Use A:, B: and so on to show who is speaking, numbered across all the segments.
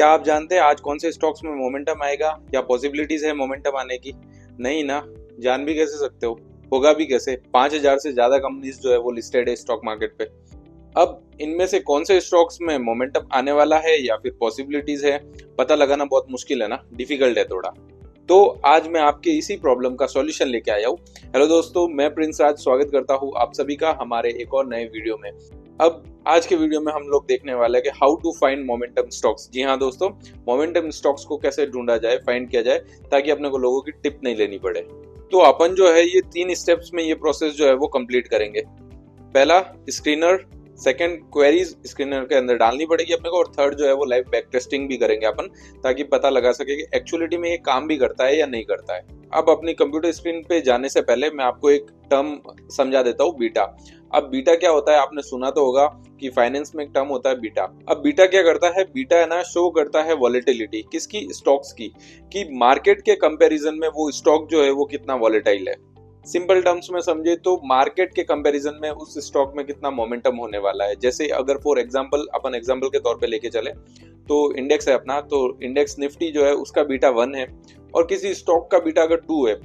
A: क्या आप जानते हैं आज कौन से स्टॉक्स में मोमेंटम आएगा या पॉसिबिलिटीज है मोमेंटम आने की? नहीं ना। जान भी कैसे सकते हो, होगा भी कैसे? 5,000 से ज्यादा कंपनीज जो है वो लिस्टेड है स्टॉक मार्केट पे। अब इनमें से कौन से स्टॉक्स में मोमेंटम आने वाला है या फिर पॉसिबिलिटीज है, पता लगाना बहुत मुश्किल है ना, डिफिकल्ट है थोड़ा। तो आज मैं आपके इसी प्रॉब्लम का सॉल्यूशन लेके आया हूँ। हेलो दोस्तों, मैं प्रिंस राज स्वागत करता हूँ आप सभी का हमारे एक और नए वीडियो में। अब आज के वीडियो में हम लोग देखने वाले हैं कि how to find momentum stocks. जी हाँ दोस्तों, मोमेंटम स्टॉक्स को कैसे ढूंढा जाए, फाइंड किया जाए, ताकि अपने को लोगों की टिप नहीं लेनी पड़े। तो अपन जो है ये 3 स्टेप्स में ये प्रोसेस जो है वो कंप्लीट करेंगे। पहला स्क्रीनर, सेकंड क्वेरीज स्क्रीनर के अंदर डालनी पड़ेगी अपने को, और थर्ड जो है वो लाइव बैक टेस्टिंग भी करेंगे अपन, ताकि पता लगा सके कि एक्चुअलिटी में ये काम भी करता है या नहीं करता है। अब अपनी कंप्यूटर स्क्रीन पे जाने से पहले मैं आपको एक टर्म समझा देता हूँ, बीटा। अब बीटा क्या होता है, आपने सुना तो होगा कि फाइनेंस में एक टर्म होता है बीटा। अब बीटा क्या करता है, बीटा है ना, शो करता है वॉलेटिलिटी किसकी, स्टॉक्स की, कि मार्केट के कंपैरिजन में वो स्टॉक जो है वो कितना वॉलेटाइल है। सिंपल टर्म्स में समझे तो मार्केट के कंपैरिजन में उस स्टॉक में कितना मोमेंटम होने वाला है। जैसे अगर फॉर एग्जांपल अपन एग्जांपल के तौर पे लेके चले तो इंडेक्स है अपना, तो इंडेक्स निफ्टी जो है उसका बीटा 1 है और किसी स्टॉक का बीटा अगर 2 है,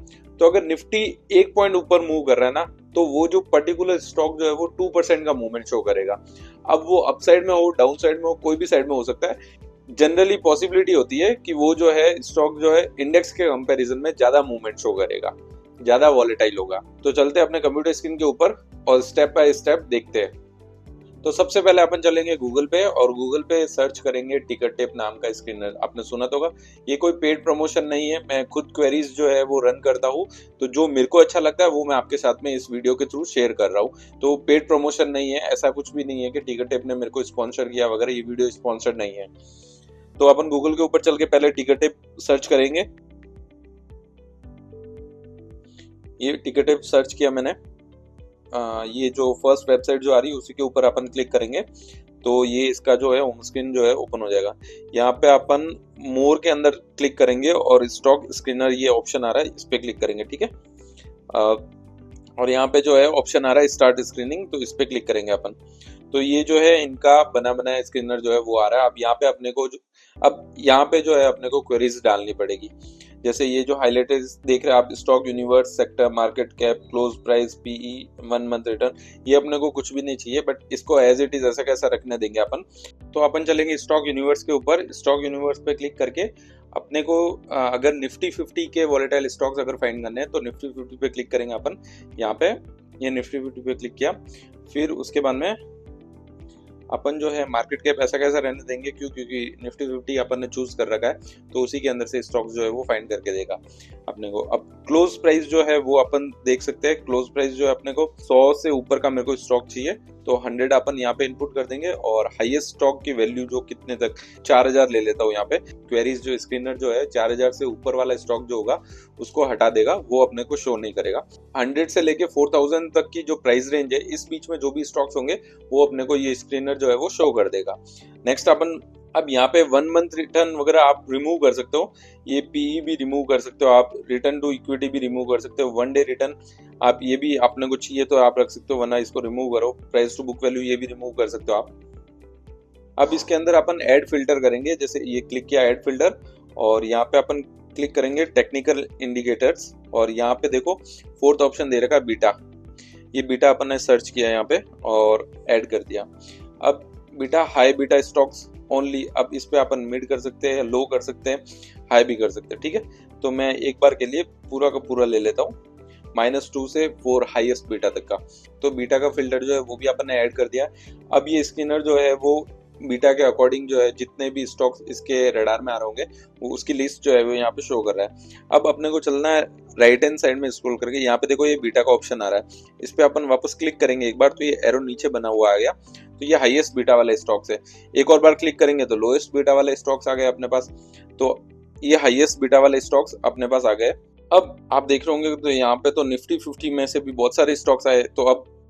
A: तो अगर निफ्टी 1 पॉइंट ऊपर मूव कर रहा है ना, तो वो जो पर्टिकुलर स्टॉक जो है वो 2% का मूवमेंट शो करेगा। अब वो अपसाइड में हो, डाउन साइड में हो, कोई भी साइड में हो सकता है। जनरली पॉसिबिलिटी होती है कि वो जो है स्टॉक जो है इंडेक्स के कंपैरिजन में ज्यादा मूवमेंट शो करेगा, ज्यादा वॉलेटाइल होगा। तो चलते हैं अपने कंप्यूटर स्क्रीन के ऊपर और स्टेप बाय स्टेप देखते हैं। तो सबसे पहले अपन चलेंगे गूगल पे और गूगल पे सर्च करेंगे टिकट टेप नाम का स्क्रीनर। आपने सुना तो होगा, ये कोई पेड प्रमोशन नहीं है, मैं खुद क्वेरीज जो है वो रन करता हूँ, तो जो मेरे को अच्छा लगता है वो मैं आपके साथ में इस वीडियो के थ्रू शेयर कर रहा हूँ। तो पेड प्रमोशन नहीं है, ऐसा कुछ भी नहीं है कि टिकट टेप ने मेरे को स्पॉन्सर किया वगैरह, ये वीडियो स्पॉन्सर नहीं है। तो अपन गूगल के ऊपर चल के पहले टिकट टेप सर्च करेंगे। ये टिकट टेप सर्च किया मैंने। ये जो फर्स्ट वेबसाइट जो आ रही है उसी के ऊपर अपन क्लिक करेंगे तो ये इसका जो है होम स्क्रीन जो है ओपन हो जाएगा। यहाँ पे अपन मोर के अंदर क्लिक करेंगे और स्टॉक स्क्रीनर ये ऑप्शन आ रहा है, इस पे क्लिक करेंगे, ठीक है। और यहाँ पे जो है ऑप्शन आ रहा है स्टार्ट स्क्रीनिंग, तो इस पे क्लिक करेंगे अपन। तो ये जो है इनका बना बनाया स्क्रीनर जो है वो आ रहा है। अब यहाँ पे अपने को अब यहाँ पे जो है अपने को क्वेरीज डालनी पड़ेगी। जैसे ये जो हाईलाइटेड देख रहे हैं आप, stock universe, sector, market cap, close price, PE, 1 month return, ये अपने को कुछ भी नहीं चाहिए, बट इसको एज इट इज ऐसा कैसा रखने देंगे अपन। तो अपन चलेंगे स्टॉक यूनिवर्स के ऊपर। स्टॉक यूनिवर्स पे क्लिक करके अपने को अगर निफ्टी 50 के वॉलेटाइल स्टॉक्स अगर फाइंड करने हैं तो निफ्टी 50 पे क्लिक करेंगे अपन। यहाँ पे ये निफ्टी 50 पे क्लिक किया, फिर उसके बाद में अपन जो है मार्केट कैप ऐसा कैसा रहने देंगे, क्योंकि निफ्टी 50 अपन ने चूज कर रखा है, तो उसी के अंदर से स्टॉक जो है वो फाइंड करके देगा अपने को। अब क्लोज प्राइस जो है वो अपन देख सकते हैं। क्लोज प्राइस जो है अपने को 100 से ऊपर का मेरे को स्टॉक चाहिए, तो 100 अपन यहाँ पे इनपुट कर देंगे और हाईएस्ट स्टॉक की वैल्यू जो कितने तक, 4000 ले लेता हूँ यहाँ पे। क्वेरीज जो स्क्रीनर जो है 4000 से ऊपर वाला स्टॉक जो होगा उसको हटा देगा, वो अपने को शो नहीं करेगा। 100 से लेके 4000 तक की जो प्राइस रेंज है, इस बीच में जो भी स्टॉक्स होंगे वो अपने को ये स्क्रीनर जो है वो शो कर देगा। नेक्स्ट अपन अब यहाँ पे 1 मंथ रिटर्न वगैरह आप रिमूव कर सकते हो, ये पीई भी रिमूव कर सकते हो आप, रिटर्न टू इक्विटी भी रिमूव कर सकते हो, 1 डे रिटर्न आप ये भी अपने को चाहिए तो आप रख सकते हो, वरना इसको रिमूव करो। प्राइस टू बुक वैल्यू ये भी रिमूव कर सकते हो आप। अब इसके अंदर अपन ऐड फिल्टर करेंगे। जैसे ये क्लिक किया ऐड फिल्टर, और यहाँ पे अपन क्लिक करेंगे टेक्निकल इंडिकेटर्स, और यहाँ पे देखो 4th ऑप्शन दे रखा बीटा। ये बीटा अपन ने सर्च किया यहाँ पे और ऐड कर दिया। अब beta high beta stocks only, अब इस पे अपन मिड कर सकते हैं, लो कर सकते हैं, हाई भी कर सकते हैं, ठीक है। तो मैं एक बार के लिए पूरा का पूरा ले लेता हूँ, -2 से 4 हाईएस्ट बीटा तक का। तो बीटा का फिल्टर जो है वो भी अपन ने ऐड कर दिया। अब ये स्क्रीनर जो है वो बीटा के अकॉर्डिंग जो है जितने भी स्टॉक्स इसके रडार में आ रहे होंगे वो उसकी लिस्ट जो है वो यहाँ पे शो कर रहा है। अब अपने को चलना है राइट हैंड साइड में स्क्रॉल करके, यहाँ पे देखो ये बीटा का ऑप्शन आ रहा है, इस पे अपन वापस क्लिक करेंगे एक बार, तो ये एरो नीचे बना हुआ आ गया, तो ये हाईएस्ट बीटा वाले स्टॉक्स है। एक और बार क्लिक करेंगे तो लोएस्ट बीटा वाले स्टॉक्स आ गए अपने पास, तो ये हाईएस्ट बीटा वाले स्टॉक्स अपने पास आ गए। अब आप देख रहे होंगे तो यहाँ पे तो निफ्टी 50 में से भी बहुत सारे स्टॉक्स आए। तो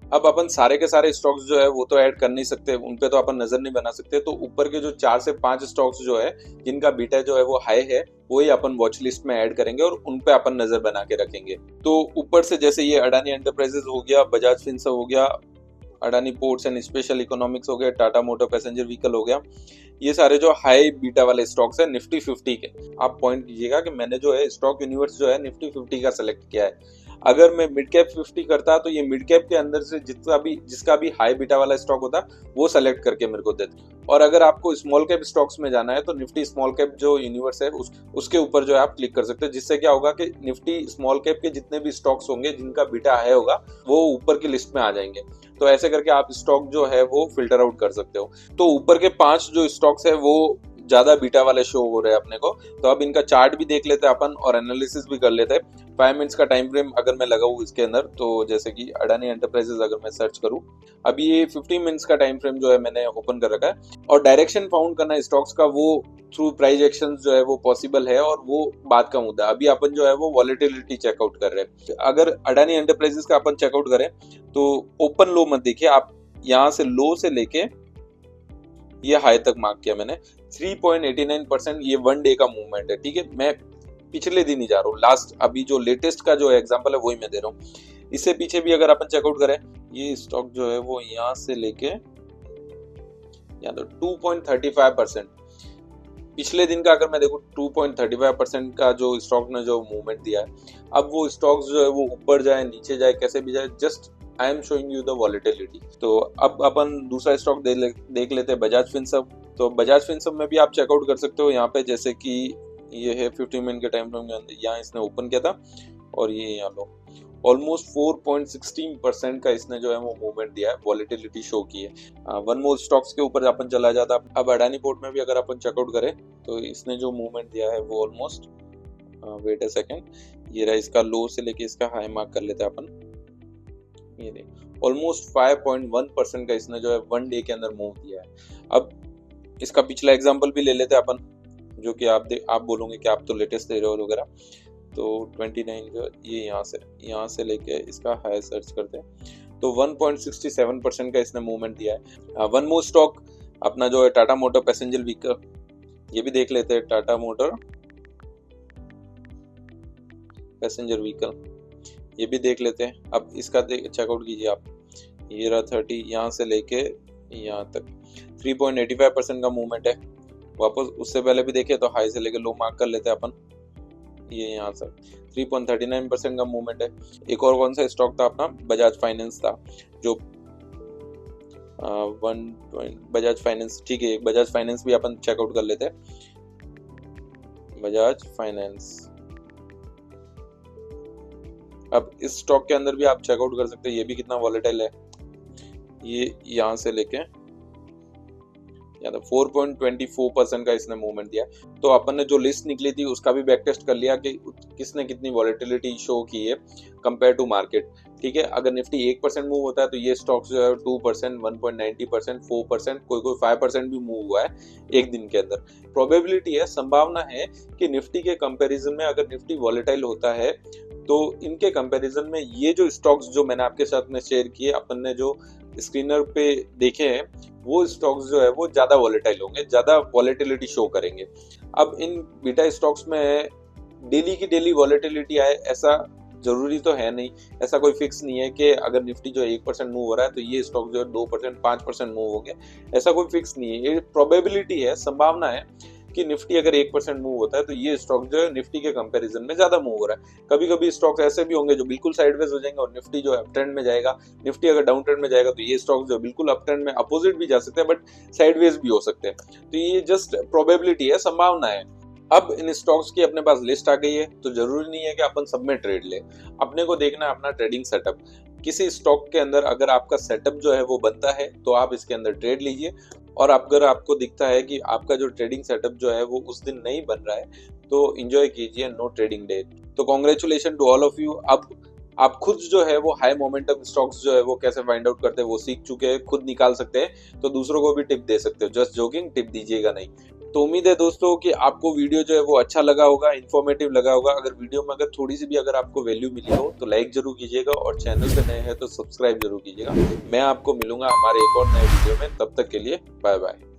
A: अब अपन सारे के सारे स्टॉक्स जो है वो तो ऐड कर नहीं सकते, उन पे तो अपन नजर नहीं बना सकते। तो ऊपर के जो 4 से 5 स्टॉक्स जो है जिनका बीटा जो है वो हाई है, वही अपन वॉच लिस्ट में ऐड करेंगे और उन पे अपन नजर बना के रखेंगे। तो ऊपर से जैसे ये अडानी एंटरप्राइजेस हो गया, बजाज फिनसर्व हो गया, Adani ports and special economics हो गया, टाटा मोटर पैसेंजर व्हीकल हो गया, ये सारे जो हाई बीटा वाले स्टॉक्स है निफ्टी 50 के। आप पॉइंट कीजिएगा कि मैंने जो है स्टॉक यूनिवर्स जो है निफ्टी 50 का सेलेक्ट किया है। अगर मैं मिड कैप 50 करता तो ये मिड कैप के अंदर से जिसका भी हाई बीटा वाला स्टॉक होता वो सेलेक्ट करके मेरे को देते। और अगर आपको स्मॉल कैप स्टॉक्स में जाना है तो निफ्टी स्मॉल कैप जो यूनिवर्स है उसके ऊपर जो है आप क्लिक कर सकते हैं, जिससे क्या होगा कि निफ्टी स्मॉल कैप के जितने भी स्टॉक्स होंगे जिनका बीटा हाई होगा वो ऊपर की लिस्ट में आ जाएंगे। तो ऐसे करके आप स्टॉक जो है वो फिल्टर आउट कर सकते हो। तो ऊपर के 5 जो स्टॉक्स है वो ज्यादा बीटा वाले शो हो रहे हैं अपने को, तो अब इनका चार्ट भी देख लेते हैं अपन और एनालिसिस भी कर लेते हैं। 5 मिनट्स का टाइम फ्रेम अगर मैं लगाऊं इसके अंदर, तो जैसे कि अडानी एंटरप्राइजेस अगर मैं सर्च करूं, अभी ये 15 मिनट्स का टाइम फ्रेम जो है मैंने ओपन कर रखा है। और डायरेक्शन फाउंड करना स्टॉक्स का वो थ्रू प्राइस एक्शंस जो है वो पॉसिबल है, और वो बात का मुद्दा। अभी अपन जो है वो वॉलेटिलिटी चेकआउट कर रहे हैं। अगर अडानी एंटरप्राइजेस का अपन चेकआउट करें तो ओपन लो मत देखिए आप, यहाँ से लो से लेके ये हाई तक मार्क किया मैंने 3.89%, ये 1 डे का मूवमेंट है। ठीक है, मैं पिछले दिन ही जा रहा हूँ, लास्ट अभी जो लेटेस्ट का जो एग्जांपल है वही मैं दे रहा हूँ। इससे पीछे भी अगर अपन चेकआउट करें, ये स्टॉक जो है वो यहाँ से लेके यहाँ तो 2.35%, पिछले दिन का अगर मैं देखूं 2.35% का जो स्टॉक ने जो मूवमेंट दिया है। अब वो स्टॉक जो है वो ऊपर जाए नीचे जाए कैसे भी जाए, just I am showing you the volatility. तो अब अपन दूसरा स्टॉक देख लेते हैं, बजाज फिनसर्व। तो बजाज फिनसर्व में भी आप चेकआउट कर सकते हो यहाँ पे, जैसे कि ये है 15 मिनट के टाइम फ्रेम के अंदर, यहाँ इसने ओपन किया था और ये यहाँ लो ऑलमोस्ट 4.16% का इसने जो है वो मूवमेंट दिया है, वॉलेटिलिटी शो की है। वन मोर स्टॉक्स के ऊपर अपन चला जाता। अब अडानी पोर्ट में भी अगर अपन चेकआउट करें तो इसने जो मूवमेंट दिया है वो ऑलमोस्ट वेट अ सेकेंड, ये रहा इसका लो से लेके इसका हाई मार्क कर लेते हैं अपन। ये देख ऑलमोस्ट 5.1% का इसने जो है 1 डे के अंदर मूव दिया है। अब इसका पिछला एग्जांपल भी ले लेते हैं अपन, जो कि आप बोलोगे कि आप तो लेटेस्ट दे रहे हो वगैरह। तो 29 जो ये यहाँ से लेके इसका हाई सर्च करते हैं तो 1.67% का इसने मूवमेंट दिया है। वन मोर स्टॉक अपना जो है टाटा मोटर पैसेंजर व्हीकल, ये भी देख लेते हैं। टाटा मोटर पैसेंजर व्हीकल ये भी देख लेते हैं। अब इसका चेकआउट कीजिए आप, ये रहा 30, यहाँ से लेके यहाँ तक 3.85% का मूवमेंट है। वापस उससे पहले भी देखे तो हाई से लेके लो मार्क कर लेते हैं अपन, ये यहाँ से 3.39% का मूवमेंट है। एक और कौन सा स्टॉक था अपना, बजाज फाइनेंस था, जो बजाज फाइनेंस। ठीक है, बजाज फाइनेंस भी अपन चेकआउट कर लेते हैं। बजाज फाइनेंस, अब इस स्टॉक के अंदर भी आप चेकआउट कर सकते हैं, ये भी कितना वॉलेटाइल है। ये यहाँ से लेके 4.24% का इसने मूवमेंट दिया। तो अपन ने जो लिस्ट निकली थी उसका भी बैक टेस्ट कर लिया कि किसने कितनी वॉलेटिलिटी शो की है कंपेयर टू मार्केट। ठीक है, अगर निफ्टी 1% मूव होता है तो ये स्टॉक्स जो है 2%, 1.90%, 4%, कोई 5% भी मूव हुआ है एक दिन के अंदर। प्रोबेबिलिटी है, संभावना है कि निफ्टी के कंपैरिजन में अगर निफ्टी वॉलेटाइल होता है तो इनके कंपैरिजन में ये जो स्टॉक्स जो मैंने आपके साथ में शेयर किए, अपन ने जो स्क्रीनर पे देखे हैं, वो स्टॉक्स जो है वो ज्यादा वॉलेटाइल होंगे, ज्यादा वॉलेटिलिटी शो करेंगे। अब इन बीटा स्टॉक्स में डेली की डेली वॉलेटिलिटी आए ऐसा जरूरी तो है नहीं, ऐसा कोई फिक्स नहीं है कि अगर निफ्टी जो 1% मूव हो रहा है तो ये स्टॉक जो है 2%, 5% मूव हो गया, ऐसा कोई फिक्स नहीं है। ये प्रोबेबिलिटी है, संभावना है कि निफ्टी अगर 1% मूव होता है तो ये स्टॉक जो है निफ्टी के कंपैरिजन में ज्यादा मूव हो रहा है। कभी कभी स्टॉक्स ऐसे भी होंगे जो बिल्कुल साइडवेज हो जाएंगे और निफ्टी जो है अप ट्रेंड में जाएगा। निफ्टी अगर डाउन ट्रेंड में जाएगा तो ये स्टॉक्स जो बिल्कुल अप ट्रेंड में अपोजिट भी जा सकते हैं, बट साइडवेज भी हो सकते हैं। तो ये जस्ट प्रोबेबिलिटी है, संभावना है। अब इन स्टॉक्स की अपने पास लिस्ट आ गई है, तो जरूरी नहीं है कि अपन सब में ट्रेड ले। अपने को देखना है अपना ट्रेडिंग सेटअप। किसी स्टॉक के अंदर अगर आपका सेटअप जो है वो बनता है तो आप इसके अंदर ट्रेड लीजिए, और अगर आपको दिखता है कि आपका जो ट्रेडिंग सेटअप जो है वो उस दिन नहीं बन रहा है तो एंजॉय कीजिए, नो ट्रेडिंग डे। तो congratulation to all of you. अब आप खुद जो है वो हाई मोमेंटम स्टॉक्स जो है वो कैसे फाइंड आउट करते हैं वो सीख चुके हैं, खुद निकाल सकते हैं, तो दूसरों को भी टिप दे सकते हो। जस्ट जोकिंग, टिप दीजिएगा नहीं। तो उम्मीद है दोस्तों कि आपको वीडियो जो है वो अच्छा लगा होगा, इन्फॉर्मेटिव लगा होगा। अगर वीडियो में अगर थोड़ी सी भी अगर आपको वैल्यू मिली हो तो लाइक जरूर कीजिएगा, और चैनल पे नए हैं तो सब्सक्राइब जरूर कीजिएगा। मैं आपको मिलूंगा हमारे एक और नए वीडियो में, तब तक के लिए बाय बाय।